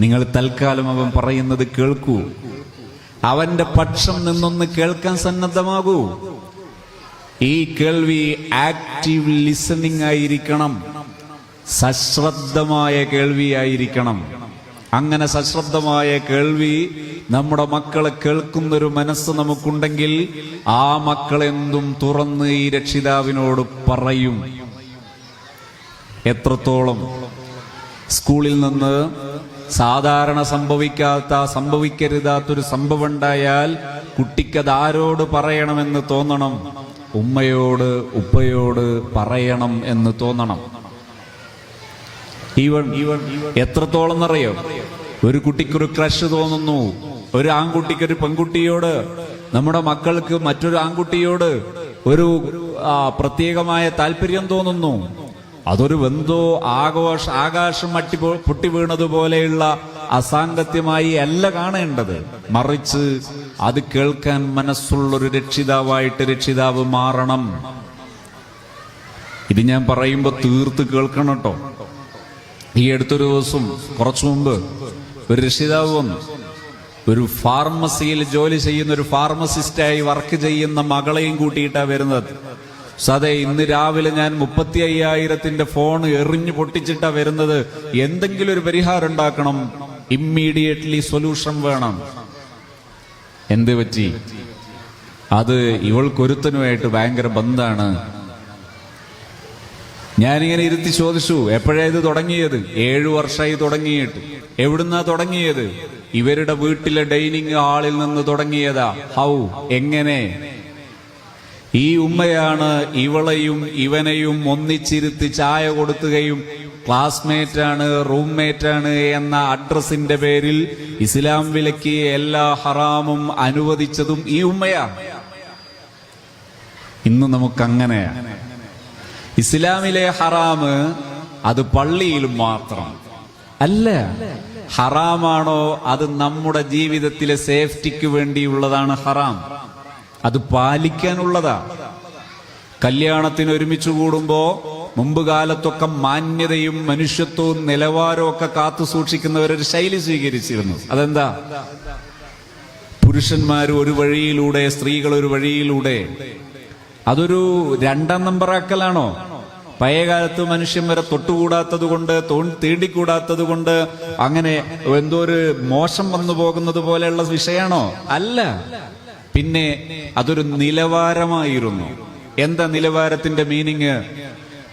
നിങ്ങൾ തൽക്കാലം അവൻ പറയുന്നത് കേൾക്കൂ. അവന്റെ പക്ഷം നിന്നൊന്ന് കേൾക്കാൻ സന്നദ്ധമാകൂ. ഈ കേൾവി ആക്റ്റീവ് ലിസണിംഗ് ആയിരിക്കണം, സശ്രദ്ധമായ കേൾവിയായിരിക്കണം. അങ്ങനെ സശ്രദ്ധമായ കേൾവി നമ്മുടെ മക്കളെ കേൾക്കുന്നൊരു മനസ്സ് നമുക്കുണ്ടെങ്കിൽ ആ മക്കളെന്തും തുറന്ന് ഈ രക്ഷിതാവിനോട് പറയും. എത്രത്തോളം സ്കൂളിൽ നിന്ന് സാധാരണ സംഭവിക്കരുതാത്തൊരു സംഭവം ഉണ്ടായാൽ കുട്ടിക്കത് ആരോട് പറയണമെന്ന് തോന്നണം? ഉമ്മയോട് ഉപ്പയോട് പറയണം എന്ന് തോന്നണം. ഈവൻ എത്രത്തോളം എന്നറിയോ? ഒരു കുട്ടിക്കൊരു ക്രഷ് തോന്നുന്നു, ഒരു ആൺകുട്ടിക്കൊരു പെൺകുട്ടിയോട്, നമ്മുടെ മക്കൾക്ക് മറ്റൊരു ആൺകുട്ടിയോട് ഒരു പ്രത്യേകമായ താല്പര്യം തോന്നുന്നു. അതൊരു ബന്ധോ ആകാശം പൊട്ടി വീണതുപോലെയുള്ള അസാംഗത്യമായി അല്ല കാണേണ്ടത്, മറിച്ച് അത് കേൾക്കാൻ മനസ്സുള്ളൊരു രക്ഷിതാവായിട്ട് രക്ഷിതാവ് മാറണം. ഇത് ഞാൻ പറയുമ്പോ തീർത്ത് കേൾക്കണം കേട്ടോ. ഈ അടുത്തൊരു ദിവസം കുറച്ചു മുമ്പ് ഒരു രക്ഷിതാവ് വന്നു. ഒരു ഫാർമസിയിൽ ജോലി ചെയ്യുന്ന ഒരു ഫാർമസിസ്റ്റായി വർക്ക് ചെയ്യുന്ന മകളെയും കൂട്ടിയിട്ടാണ് വരുന്നത്. സതെ, ഇന്ന് രാവിലെ ഞാൻ 35,000 ഫോൺ എറിഞ്ഞു പൊട്ടിച്ചിട്ടാ വരുന്നത്. എന്തെങ്കിലും ഒരു പരിഹാരം ഉണ്ടാക്കണം, ഇമ്മീഡിയറ്റ്ലി സൊല്യൂഷൻ വേണം. എന്ത് പറ്റി? അത് ഇവൾക്കൊരുത്തനുമായിട്ട് ഭയങ്കര ബന്ധാണ്. ഞാനിങ്ങനെ ഇരുത്തി ചോദിച്ചു, എപ്പോഴാ ഇത് തുടങ്ങിയത്? 7 വർഷമായി തുടങ്ങിയിട്ട്. എവിടുന്നാ തുടങ്ങിയത്? ഇവരുടെ വീട്ടിലെ ഡൈനിങ് ഹാളിൽ നിന്ന് തുടങ്ങിയതാ. ഹൗ? എങ്ങനെ? ഈ ഉമ്മയാണ് ഇവളെയും ഇവനെയും ഒന്നിച്ചിരുത്തി ചായ കൊടുത്തുകയും ക്ലാസ്മേറ്റാണ്, റൂംമേറ്റാണ് എന്ന അഡ്രസ്സിന്റെ പേരിൽ ഇസ്ലാം വിലക്കിയ എല്ലാ ഹറാമും അനുവദിച്ചതും ഈ ഉമ്മയാണ്. ഇന്ന് നമുക്കങ്ങനെയാണ്. ഇസ്ലാമിലെ ഹറാമ് അത് പള്ളിയിലും മാത്രം അല്ല. ഹറാമാണോ അത് നമ്മുടെ ജീവിതത്തിലെ സേഫ്റ്റിക്ക് വേണ്ടിയുള്ളതാണ് ഹറാം. അത് പാലിക്കാനുള്ളതാ. കല്യാണത്തിന് ഒരുമിച്ച് കൂടുമ്പോ മുമ്പ് കാലത്തൊക്കെ മാന്യതയും മനുഷ്യത്വവും നിലവാരവും ഒക്കെ കാത്തു സൂക്ഷിക്കുന്നവരൊരു ശൈലി സ്വീകരിച്ചിരുന്നു. അതെന്താ? പുരുഷന്മാർ ഒരു വഴിയിലൂടെ, സ്ത്രീകൾ ഒരു വഴിയിലൂടെ. അതൊരു 2ാം നമ്പറാക്കലാണോ? പഴയകാലത്ത് മനുഷ്യൻ വരെ തൊട്ടുകൂടാത്തത് കൊണ്ട്, തീണ്ടിക്കൂടാത്തത് കൊണ്ട് അങ്ങനെ എന്തോ ഒരു മോശം വന്നു പോകുന്നത് പോലെയുള്ള വിഷയമാണോ? അല്ല. പിന്നെ അതൊരു നിലവാരമായിരുന്നു. എന്താ നിലവാരത്തിന്റെ മീനിങ്?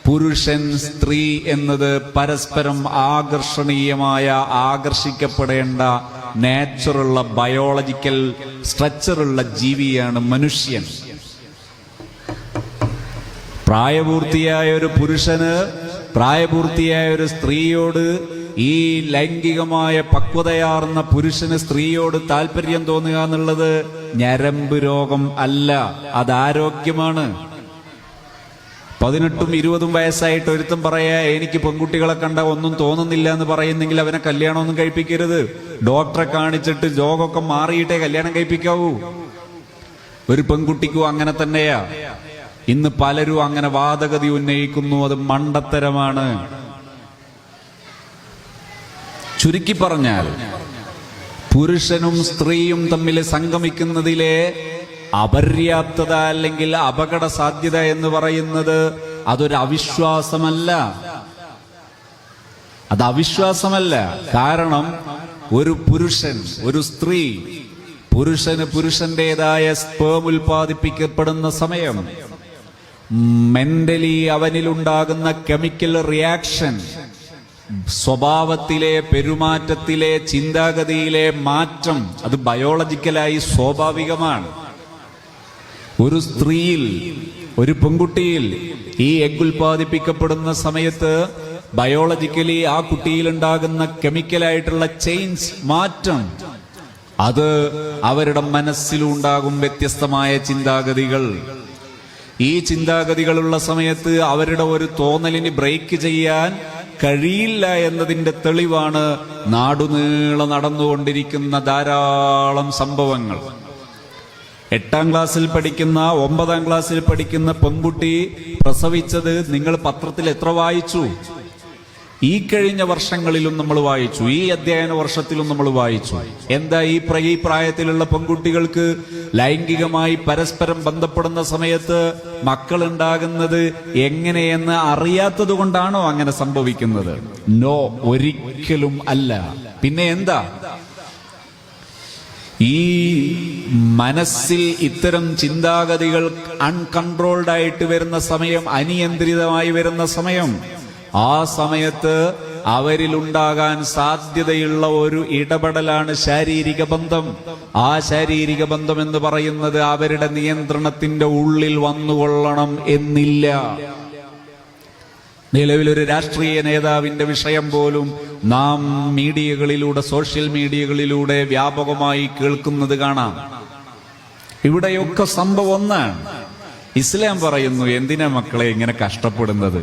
പുരുഷൻ സ്ത്രീ എന്നത് പരസ്പരം ആകർഷണീയമായ, ആകർഷിക്കപ്പെടേണ്ട നാച്ചുറുള്ള, ബയോളജിക്കൽ സ്ട്രക്ചറുള്ള ജീവിയാണ് മനുഷ്യൻ. പ്രായപൂർത്തിയായ ഒരു പുരുഷന് പ്രായപൂർത്തിയായ ഒരു സ്ത്രീയോട്, ഈ ലൈംഗികമായ പക്വതയാർന്ന പുരുഷന് സ്ത്രീയോട് താല്പര്യം തോന്നുക എന്നുള്ളത് ഞരമ്പ് രോഗം അല്ല, അത് ആരോഗ്യമാണ്. 18ഉം 20ഉം വയസ്സായിട്ട് ഒരുത്തം പറയാ എനിക്ക് പെൺകുട്ടികളെ കണ്ട ഒന്നും തോന്നുന്നില്ല എന്ന് പറയുന്നെങ്കിൽ അവനെ കല്യാണമൊന്നും കഴിപ്പിക്കരുത്. ഡോക്ടറെ കാണിച്ചിട്ട് രോഗമൊക്കെ മാറിയിട്ടേ കല്യാണം കഴിപ്പിക്കാവൂ. ഒരു പെൺകുട്ടിക്കും അങ്ങനെ തന്നെയാ. ഇന്ന് പലരും അങ്ങനെ വാദഗതി ഉന്നയിക്കുന്നു. അത് മണ്ടത്തരമാണ്. ചുരുക്കി പറഞ്ഞാൽ പുരുഷനും സ്ത്രീയും തമ്മിൽ സംഗമിക്കുന്നതിലെ അപര്യാപ്തത അല്ലെങ്കിൽ അപകട സാധ്യത എന്ന് പറയുന്നത് അതൊരു അവിശ്വാസമല്ല. അത് അവിശ്വാസമല്ല. കാരണം ഒരു പുരുഷൻ, ഒരു സ്ത്രീ, പുരുഷന്റേതായ സ്പേം ഉൽപ്പാദിപ്പിക്കപ്പെടുന്ന സമയം മെന്റലി അവനിലുണ്ടാകുന്ന കെമിക്കൽ റിയാക്ഷൻ, സ്വഭാവത്തിലെ, പെരുമാറ്റത്തിലെ, ചിന്താഗതിയിലെ മാറ്റം, അത് ബയോളജിക്കലായി സ്വാഭാവികമാണ്. ഒരു സ്ത്രീയിൽ, ഒരു പെൺകുട്ടിയിൽ ഈ എഗ് ഉൽപ്പാദിപ്പിക്കപ്പെടുന്ന സമയത്ത് ബയോളജിക്കലി ആ കുട്ടിയിലുണ്ടാകുന്ന കെമിക്കലായിട്ടുള്ള ചേഞ്ച്, മാറ്റം, അത് അവരുടെ മനസ്സിലുണ്ടാകും വ്യത്യസ്തമായ ചിന്താഗതികൾ. ഈ ചിന്താഗതികളുള്ള സമയത്ത് അവരുടെ ഒരു തോന്നലിന് ബ്രേക്ക് ചെയ്യാൻ കഴിയില്ല എന്നതിന്റെ തെളിവാണ് നാടുനീളെ നടന്നുകൊണ്ടിരിക്കുന്ന ധാരാളം സംഭവങ്ങൾ. 8ാം ക്ലാസ്സിൽ പഠിക്കുന്ന, 9ാം ക്ലാസ്സിൽ പഠിക്കുന്ന പെൺകുട്ടി പ്രസവിച്ചത് നിങ്ങൾ പത്രത്തിൽ എത്ര വായിച്ചു? ഈ കഴിഞ്ഞ വർഷങ്ങളിലും നമ്മൾ വായിച്ചു, ഈ അധ്യയന വർഷത്തിലും നമ്മൾ വായിച്ചു. എന്താ ഈ പ്രായത്തിലുള്ള പെൺകുട്ടികൾക്ക് ലൈംഗികമായി പരസ്പരം ബന്ധപ്പെടുന്ന സമയത്ത് മക്കളുണ്ടാകുന്നത് എങ്ങനെയെന്ന് അറിയാത്തത് കൊണ്ടാണോ അങ്ങനെ സംഭവിക്കുന്നത്? നോ, ഒരിക്കലും അല്ല. പിന്നെ എന്താ? ഈ മനസ്സിൽ ഇത്തരം ചിന്താഗതികൾ അൺകൺട്രോൾഡ് ആയിട്ട് വരുന്ന സമയം, അനിയന്ത്രിതമായി വരുന്ന സമയം, ആ സമയത്ത് അവരിലുണ്ടാകാൻ സാധ്യതയുള്ള ഒരു ഇടപെടലാണ് ശാരീരിക ബന്ധം. ആ ശാരീരിക ബന്ധം എന്ന് പറയുന്നത് അവരുടെ നിയന്ത്രണത്തിന്റെ ഉള്ളിൽ വന്നുകൊള്ളണം എന്നില്ല. നിലവിലൊരു രാഷ്ട്രീയ നേതാവിന്റെ വിഷയം പോലും നാം മീഡിയകളിലൂടെ, സോഷ്യൽ മീഡിയകളിലൂടെ വ്യാപകമായി കേൾക്കുന്നത് കാണാം. ഇവിടെയൊക്കെ സംഭവം ഒന്നാണ്. ഇസ്ലാം പറയുന്നു, എന്തിനാ മക്കളെ ഇങ്ങനെ കഷ്ടപ്പെടുന്നത്?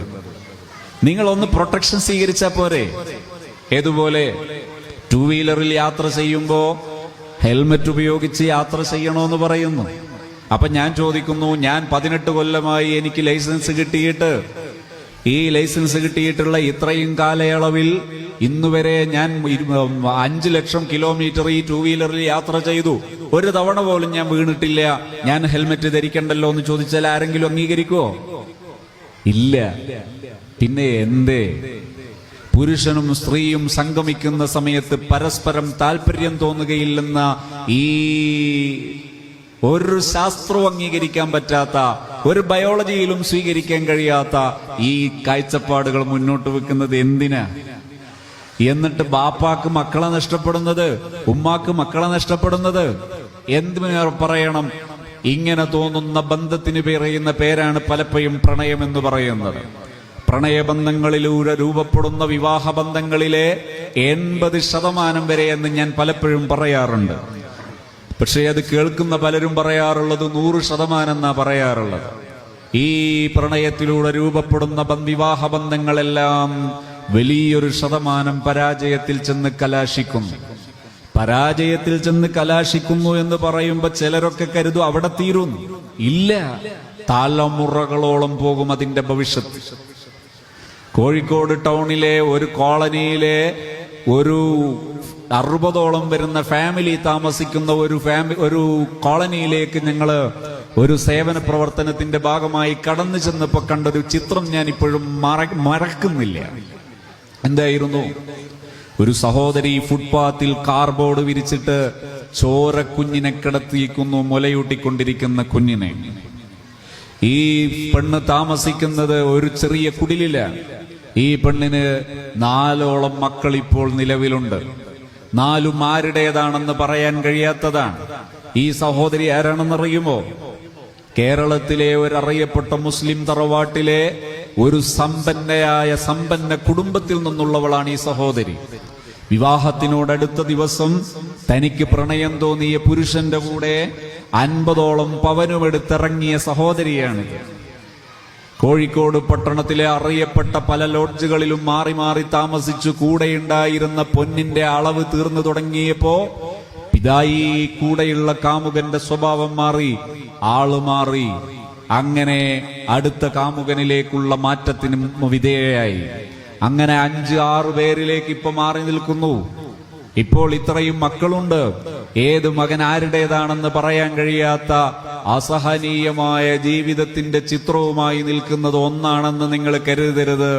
നിങ്ങളൊന്ന് പ്രൊട്ടക്ഷൻ സ്വീകരിച്ചാൽ പോരെ. ഏതുപോലെ? 2 വീലറിൽ യാത്ര ചെയ്യുമ്പോ ഹെൽമറ്റ് ഉപയോഗിച്ച് യാത്ര ചെയ്യണമെന്ന് പറയുന്നു. അപ്പൊ ഞാൻ ചോദിക്കുന്നു, ഞാൻ 18 കൊല്ലമായി എനിക്ക് ലൈസൻസ് കിട്ടിയിട്ട്, ഈ ലൈസൻസ് കിട്ടിയിട്ടുള്ള ഇത്രയും കാലയളവിൽ ഇന്നുവരെ ഞാൻ 5 ലക്ഷം കിലോമീറ്റർ ഈ 2 വീലറിൽ യാത്ര ചെയ്തു, ഒരു തവണ പോലും ഞാൻ വീണിട്ടില്ല, ഞാൻ ഹെൽമറ്റ് ധരിക്കണ്ടല്ലോ എന്ന് ചോദിച്ചാൽ ആരെങ്കിലും അംഗീകരിക്കുവോ? ഇല്ല. പിന്നെ എന്തേ? പുരുഷനും സ്ത്രീയും സംഗമിക്കുന്ന സമയത്ത് പരസ്പരം താല്പര്യം തോന്നുകയില്ലെന്ന ഈ ഒരു ശാസ്ത്രവും അംഗീകരിക്കാൻ പറ്റാത്ത, ഒരു ബയോളജിയിലും സ്വീകരിക്കാൻ കഴിയാത്ത ഈ കാഴ്ചപ്പാടുകൾ മുന്നോട്ട് വെക്കുന്നത് എന്തിനാ? എന്നിട്ട് ബാപ്പാക്ക് മക്കളെ നഷ്ടപ്പെടുന്നത്, ഉമ്മാക്ക് മക്കളെ നഷ്ടപ്പെടുന്നത് എന്തിനു പറയണം? ഇങ്ങനെ തോന്നുന്ന ബന്ധത്തിന് പറയുന്ന പേരാണ് പലപ്പോഴും പ്രണയം എന്ന് പറയുന്നത്. പ്രണയബന്ധങ്ങളിലൂടെ രൂപപ്പെടുന്ന വിവാഹബന്ധങ്ങളിലെ 80% വരെ എന്ന് ഞാൻ പലപ്പോഴും പറയാറുണ്ട്. പക്ഷേ അത് കേൾക്കുന്ന പലരും പറയാറുള്ളത് 100% എന്നാ പറയാറുള്ളത്. ഈ പ്രണയത്തിലൂടെ രൂപപ്പെടുന്ന വിവാഹബന്ധങ്ങളെല്ലാം വലിയൊരു ശതമാനം പരാജയത്തിൽ ചെന്ന് കലാശിക്കുന്നു. പരാജയത്തിൽ ചെന്ന് കലാശിക്കുന്നു എന്ന് പറയുമ്പോ ചിലരൊക്കെ കരുതും അവിടെ തീരുന്നു. ഇല്ല, തലമുറകളോളം പോകും അതിന്റെ ഭവിഷ്യത്ത്. കോഴിക്കോട് ടൗണിലെ ഒരു കോളനിയിലെ ഒരു 60ഓളം വരുന്ന ഫാമിലി താമസിക്കുന്ന ഒരു കോളനിയിലേക്ക് ഞങ്ങള് ഒരു സേവന പ്രവർത്തനത്തിന്റെ ഭാഗമായി കടന്നു ചെന്നപ്പോ കണ്ടൊരു ചിത്രം ഞാൻ ഇപ്പോഴും മറക്കുന്നില്ല. എന്തായിരുന്നു? ഒരു സഹോദരി ഫുട്പാത്തിൽ കാർബോർഡ് വിരിച്ചിട്ട് ചോര കുഞ്ഞിനെ കിടത്തിയിരിക്കുന്നു, മുലയൂട്ടിക്കൊണ്ടിരിക്കുന്ന കുഞ്ഞിനെ. ഈ പെണ്ണ് താമസിക്കുന്നത് ഒരു ചെറിയ കുടിലിലാണ്. ഈ പെണ്ണിന് 4ഓളം മക്കൾ ഇപ്പോൾ നിലവിലുണ്ട്. 4ഉം ആരുടേതാണെന്ന് പറയാൻ കഴിയാത്തതാണ്. ഈ സഹോദരി ആരാണെന്നറിയുമോ? കേരളത്തിലെ ഒരറിയപ്പെട്ട മുസ്ലിം തറവാട്ടിലെ ഒരു സമ്പന്ന കുടുംബത്തിൽ നിന്നുള്ളവളാണ് ഈ സഹോദരി. വിവാഹത്തിനോടടുത്ത ദിവസം തനിക്ക് പ്രണയം തോന്നിയ പുരുഷന്റെ കൂടെ 50ഓളം പവനുമെടുത്തിറങ്ങിയ സഹോദരിയാണിത്. കോഴിക്കോട് പട്ടണത്തിലെ അറിയപ്പെട്ട പല ലോഡ്ജുകളിലും മാറി മാറി താമസിച്ചു. കൂടെയുണ്ടായിരുന്ന പൊന്നിന്റെ അളവ് തീർന്നു തുടങ്ങിയപ്പോ പിതായി കൂടെയുള്ള കാമുകന്റെ സ്വഭാവം മാറി, ആള് മാറി. അങ്ങനെ അടുത്ത കാമുകനിലേക്കുള്ള മാറ്റത്തിനും വിധേയയായി. അങ്ങനെ 5-6 പേരിലേക്ക് ഇപ്പൊ മാറി നിൽക്കുന്നു. ഇപ്പോൾ ഇത്രയും മക്കളുണ്ട്. ഏത് മകൻ ആരുടേതാണെന്ന് പറയാൻ കഴിയാത്ത അസഹനീയമായ ജീവിതത്തിന്റെ ചിത്രവുമായി നിൽക്കുന്നത് ഒന്നാണെന്ന് നിങ്ങൾ കരുതരുത്.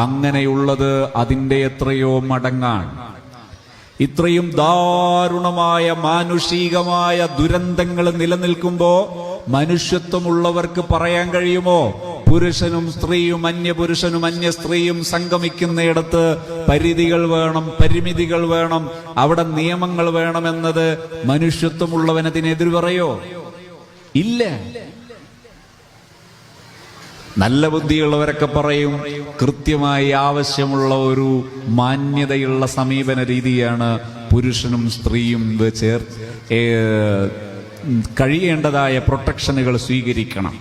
അങ്ങനെയുള്ളത് അതിന്റെ എത്രയോ മടങ്ങാണ്. ഇത്രയും ദാരുണമായ മാനുഷികമായ ദുരന്തങ്ങൾ നിലനിൽക്കുമ്പോ മനുഷ്യത്വമുള്ളവർക്ക് പറയാൻ കഴിയുമോ? പുരുഷനും സ്ത്രീയും അന്യപുരുഷനും അന്യ സ്ത്രീയും സംഗമിക്കുന്നിടത്ത് പരിധികൾ വേണം, പരിമിതികൾ വേണം, അവിടെ നിയമങ്ങൾ വേണമെന്നത് മനുഷ്യത്വമുള്ളവനതിനെതിര് പറയോ? ഇല്ല. നല്ല ബുദ്ധിയുള്ളവരൊക്കെ പറയും കൃത്യമായി ആവശ്യമുള്ള ഒരു മാന്യതയുള്ള സമീപന രീതിയാണ് പുരുഷനും സ്ത്രീയും കഴിയേണ്ടതായ പ്രൊട്ടക്ഷനുകൾ സ്വീകരിക്കണം.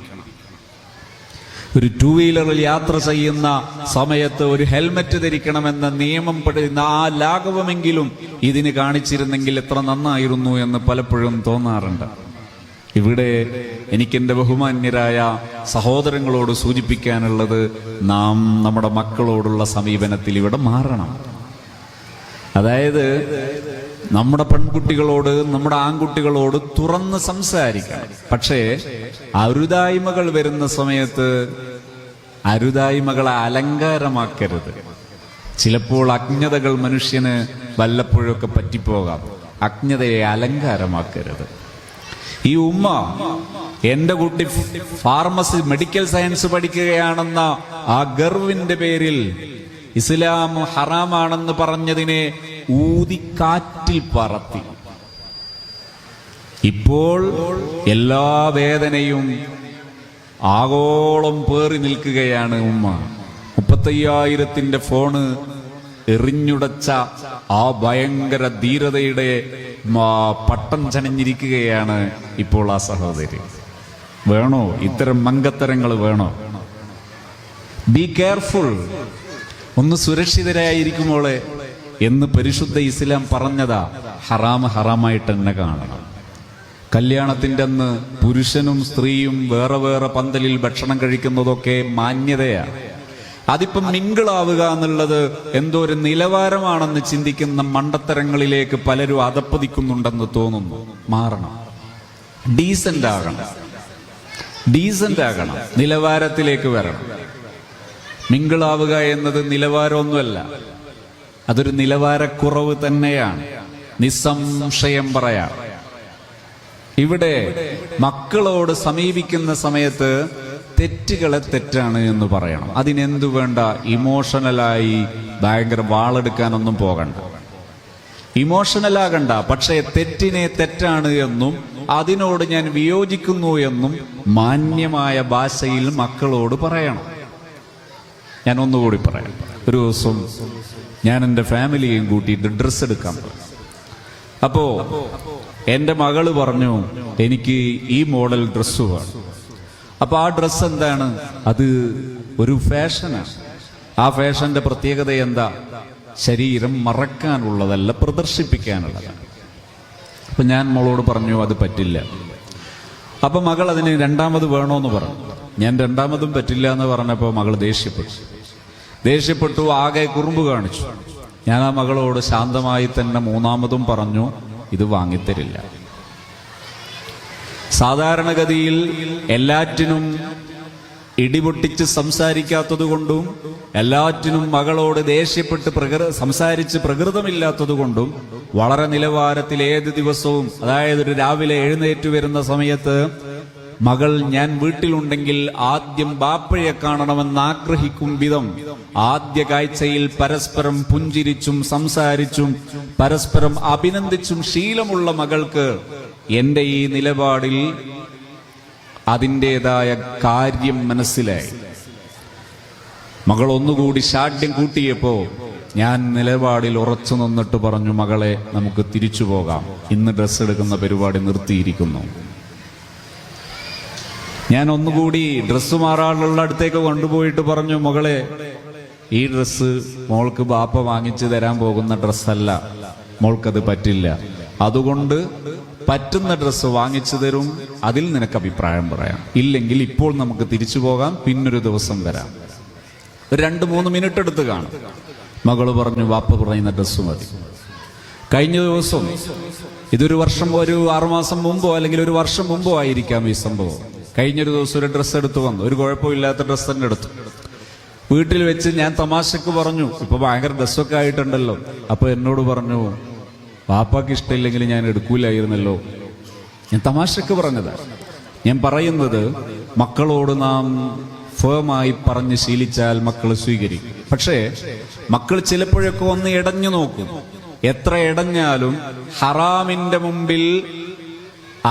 ഒരു 2 വീലറിൽ യാത്ര ചെയ്യുന്ന സമയത്ത് ഒരു ഹെൽമറ്റ് ധരിക്കണമെന്ന നിയമം പഠിക്കുന്ന ആ ലാഘവമെങ്കിലും ഇതിന് കാണിച്ചിരുന്നെങ്കിൽ എത്ര നന്നായിരുന്നു എന്ന് പലപ്പോഴും തോന്നാറുണ്ട്. ഇവിടെ എനിക്കെൻ്റെ ബഹുമാന്യരായ സഹോദരങ്ങളോട് സൂചിപ്പിക്കാനുള്ളത്, നാം നമ്മുടെ മക്കളോടുള്ള സമീപനത്തിൽ ഇവിടെ മാറണം. അതായത് നമ്മുടെ പെൺകുട്ടികളോട്, നമ്മുടെ ആൺകുട്ടികളോട് തുറന്ന് സംസാരിക്കണം. പക്ഷേ അരുതായ്മകൾ വരുന്ന സമയത്ത് അരുതായ്മകളെ അലങ്കാരമാക്കരുത്. ചിലപ്പോൾ അജ്ഞതകൾ മനുഷ്യന് വല്ലപ്പോഴൊക്കെ പറ്റിപ്പോകാം. അജ്ഞതയെ അലങ്കാരമാക്കരുത്. ഈ ഉമ്മ എന്റെ കുട്ടി ഫാർമസി മെഡിക്കൽ സയൻസ് പഠിക്കുകയാണെന്ന ആ ഗർവിന്റെ പേരിൽ ഇസ്ലാം ഹറാമാണെന്ന് പറഞ്ഞതിനെ ഊതിക്കാറ്റിൽ പറത്തി. ഇപ്പോൾ എല്ലാ വേദനയും ആഗോളം പേറി നിൽക്കുകയാണ് ഉമ്മ. 35,000 ഫോണ് എറിഞ്ഞുടച്ച ആ ഭയങ്കര ധീരതയുടെ പട്ടം ചണിഞ്ഞിരിക്കുകയാണ് ഇപ്പോൾ ആ സഹോദരി. വേണോ ഇത്തരം മംഗത്തരങ്ങൾ? വേണോ? Be careful. ഒന്ന് സുരക്ഷിതരായിരിക്കുമോളെ എന്ന് പരിശുദ്ധ ഇസ്ലാം പറഞ്ഞതാ. ഹറാമ് ഹറാമായിട്ട് തന്നെ കാണണം. കല്യാണത്തിന്റെ അന്ന് പുരുഷനും സ്ത്രീയും വേറെ വേറെ പന്തലിൽ ഭക്ഷണം കഴിക്കുന്നതൊക്കെ മാന്യതയാണ്. അതിപ്പം മിങ്കിളാവുക എന്നുള്ളത് എന്തോ ഒരു നിലവാരമാണെന്ന് ചിന്തിക്കുന്ന മണ്ടത്തരങ്ങളിലേക്ക് പലരും അതപ്പതിക്കുന്നുണ്ടെന്ന് തോന്നുന്നു. മാറണം. ഡീസന്റ് ആകണം. നിലവാരത്തിലേക്ക് വരണം. മിങ്കിളാവുക എന്നത് നിലവാരമൊന്നുമല്ല, അതൊരു നിലവാരക്കുറവ് തന്നെയാണ്. നിസ്സംശയം പറയാം. ഇവിടെ മക്കളോട് സമീപിക്കുന്ന സമയത്ത് തെറ്റുകളെ തെറ്റാണ് എന്ന് പറയണം. അതിനെന്തു വേണ്ട, ഇമോഷണലായി ഭയങ്കര വാളെടുക്കാനൊന്നും പോകണ്ട, ഇമോഷണലാകണ്ട. പക്ഷേ തെറ്റിനെ തെറ്റാണ് എന്നും അതിനോട് ഞാൻ വിയോജിക്കുന്നു എന്നും മാന്യമായ ഭാഷയിൽ മക്കളോട് പറയണം. ഞാൻ ഒന്നുകൂടി പറയാം. ഒരു ദിവസം ഞാൻ എൻ്റെ ഫാമിലിയെയും കൂട്ടിയിട്ട് ഡ്രസ്സ് എടുക്കാൻ പോയി. അപ്പോ എൻ്റെ മകള് പറഞ്ഞു, എനിക്ക് ഈ മോഡൽ ഡ്രസ്സ് വേണം. അപ്പൊ ആ ഡ്രസ്സ് എന്താണ്? അത് ഒരു ഫാഷനാണ്. ആ ഫാഷന്റെ പ്രത്യേകത എന്താ? ശരീരം മറക്കാനുള്ളതല്ല, പ്രദർശിപ്പിക്കാനുള്ളതാണ്. അപ്പൊ ഞാൻ മോളോട് പറഞ്ഞു അത് പറ്റില്ല. അപ്പൊ മകൾ അതിന് രണ്ടാമത് വേണോന്ന് പറഞ്ഞു. ഞാൻ രണ്ടാമതും പറ്റില്ല എന്ന് പറഞ്ഞപ്പോ മകൾ ദേഷ്യപ്പെട്ടു, ആകെ കുറുമ്പ് കാണിച്ചു. ഞാൻ ആ മകളോട് ശാന്തമായി തന്നെ മൂന്നാമതും പറഞ്ഞു, ഇത് വാങ്ങിത്തരില്ല. സാധാരണഗതിയിൽ എല്ലാറ്റിനും ഇടിപൊട്ടിച്ച് സംസാരിക്കാത്തത് കൊണ്ടും എല്ലാറ്റിനും മകളോട് ദേഷ്യപ്പെട്ട് സംസാരിച്ച് പ്രകൃതമില്ലാത്തത് കൊണ്ടും വളരെ നിലവാരത്തിൽ ഏത് ദിവസവും, അതായത് ഒരു രാവിലെ എഴുന്നേറ്റ് വരുന്ന സമയത്ത് മകൾ ഞാൻ വീട്ടിലുണ്ടെങ്കിൽ ആദ്യം ബാപ്പയെ കാണണമെന്ന് ആഗ്രഹിക്കും വിധം ആദ്യ കാഴ്ചയിൽ പരസ്പരം പുഞ്ചിരിച്ചും സംസാരിച്ചും പരസ്പരം അഭിനന്ദിച്ചും ശീലമുള്ള മകൾക്ക് എന്റെ ഈ നിലപാടിൽ അതിൻ്റെതായ കാര്യം മനസ്സിലായി. മകൾ ഒന്നുകൂടി ശാഠ്യം കൂട്ടിയപ്പോ ഞാൻ നിലപാടിൽ ഉറച്ചു നിന്നിട്ട് പറഞ്ഞു, മകളെ നമുക്ക് തിരിച്ചു പോകാം, ഇന്ന് ഡ്രസ്സ് എടുക്കുന്ന പരിപാടി നിർത്തിയിരിക്കുന്നു. ഞാൻ ഒന്നുകൂടി ഡ്രസ്സ് മാറാനുള്ള അടുത്തേക്ക് കൊണ്ടുപോയിട്ട് പറഞ്ഞു, മകളെ ഈ ഡ്രസ്സ് മോൾക്ക് ബാപ്പ വാങ്ങിച്ചു തരാൻ പോകുന്ന ഡ്രസ്സല്ല, മോൾക്കത് പറ്റില്ല. അതുകൊണ്ട് പറ്റുന്ന ഡ്രസ്സ് വാങ്ങിച്ചു തരും, അതിൽ നിനക്ക് അഭിപ്രായം പറയാം. ഇല്ലെങ്കിൽ ഇപ്പോൾ നമുക്ക് തിരിച്ചു പോകാം, പിന്നൊരു ദിവസം വരാം. 2-3 മിനിറ്റ് എടുത്ത് കാണും. മകള് പറഞ്ഞു, വാപ്പ പറയുന്ന ഡ്രസ്സ് മതി. കഴിഞ്ഞ ദിവസം, ഇതൊരു 6 മാസം മുമ്പോ അല്ലെങ്കിൽ ഒരു വർഷം മുമ്പോ ആയിരിക്കാം ഈ സംഭവം. കഴിഞ്ഞൊരു ദിവസം ഒരു ഡ്രസ്സ് എടുത്തു വന്നു. ഒരു കുഴപ്പമില്ലാത്ത ഡ്രസ്സ് തന്നെ എടുത്തു. വീട്ടിൽ വെച്ച് ഞാൻ തമാശക്ക് പറഞ്ഞു, ഇപ്പൊ ഭയങ്കര ഡ്രസ്സൊക്കെ ആയിട്ടുണ്ടല്ലോ. അപ്പൊ എന്നോട് പറഞ്ഞു, പാപ്പാക്ക് ഇഷ്ടമില്ലെങ്കിൽ ഞാൻ എടുക്കൂലായിരുന്നല്ലോ. ഞാൻ തമാശക്ക് പറഞ്ഞതാ. ഞാൻ പറയുന്നത്, മക്കളോട് നാം ഫേമായി പറഞ്ഞ് ശീലിച്ചാൽ മക്കൾ സ്വീകരിക്കും. പക്ഷേ മക്കൾ ചിലപ്പോഴൊക്കെ ഒന്ന് ഇടഞ്ഞു നോക്കും. എത്ര ഇടഞ്ഞാലും ഹറാമിന്റെ മുമ്പിൽ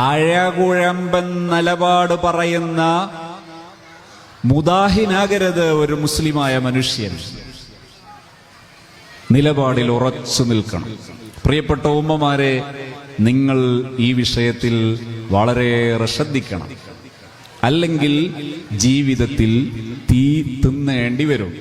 അഴകുഴമ്പൻ നിലപാട് പറയുന്ന മുദാഹിനാകരുത് ഒരു മുസ്ലിമായ മനുഷ്യൻ. നിലപാടിൽ ഉറച്ചു നിൽക്കണം. പ്രിയപ്പെട്ട ഉമ്മമാരെ, നിങ്ങൾ ഈ വിഷയത്തിൽ വളരെയേറെ ശ്രദ്ധിക്കണം. അല്ലെങ്കിൽ ജീവിതത്തിൽ തീ തിന്നേണ്ടി വരും.